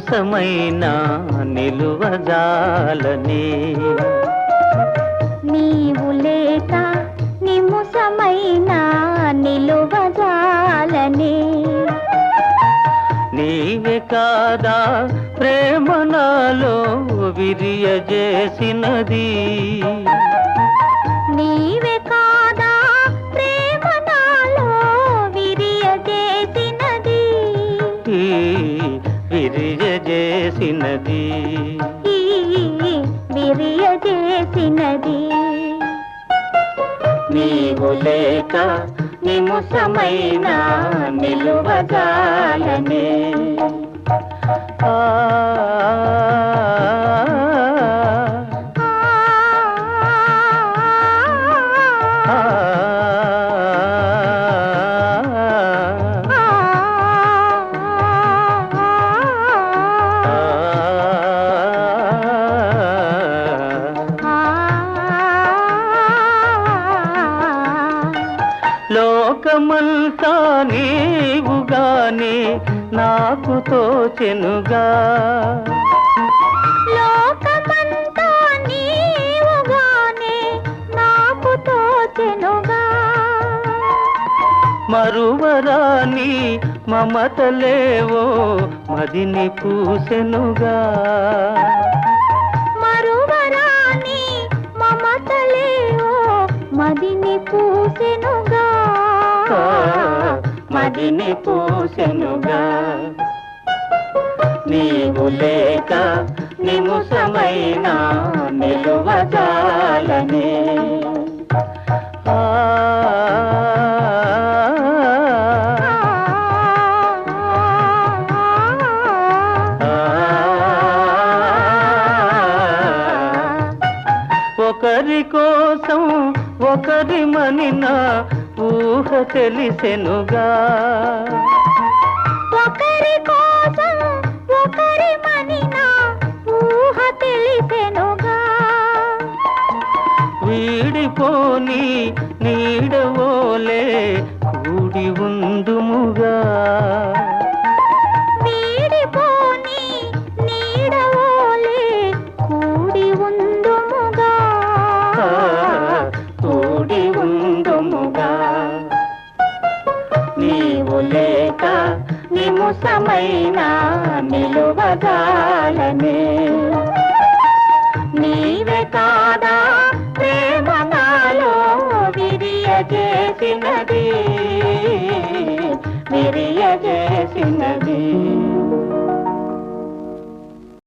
నిముసమైనా నిలువజాలని నీవు లేక నిముసమైనా నిలువజాలని నీవే కాదా ప్రేమ నాలో విరియజేసినది నీవే కాదా ప్రేమ నాలో విరియజేసినది విరియజేసినది విరియజేసినది నీవు లేక నిముసమైనా నిలువజాలని లోకమంతా నీవుగానే నాకు తోచెనుగా లోకమంతా నీవుగానే నాకు తోచెనుగా మరువరాని మమతలేవో మదిని పూసెనుగా మరువరాని మమతలేవో మదిని పూసెనుగా మదిని పూసెనుగా నీవు లేక నిముసమైనా నిలువజాలని ఒకరి కోసం ఒకరి మనినా ఊహ తెలిసెనుగా ఒకరి కోసం ఒకరి మనినా ఊహ తెలిసెనుగా వీడిపోని నీడవోలే కూడి ఉందుముగా వీడిపోని నీడవోలే కూడి ఉందుముగా కూడి ఉందుముగా నీవు లేక నిముసమైనా నిలువజాలని నీవే కాదా ప్రేమ నాలో విరియజేసినది విరియజేసినది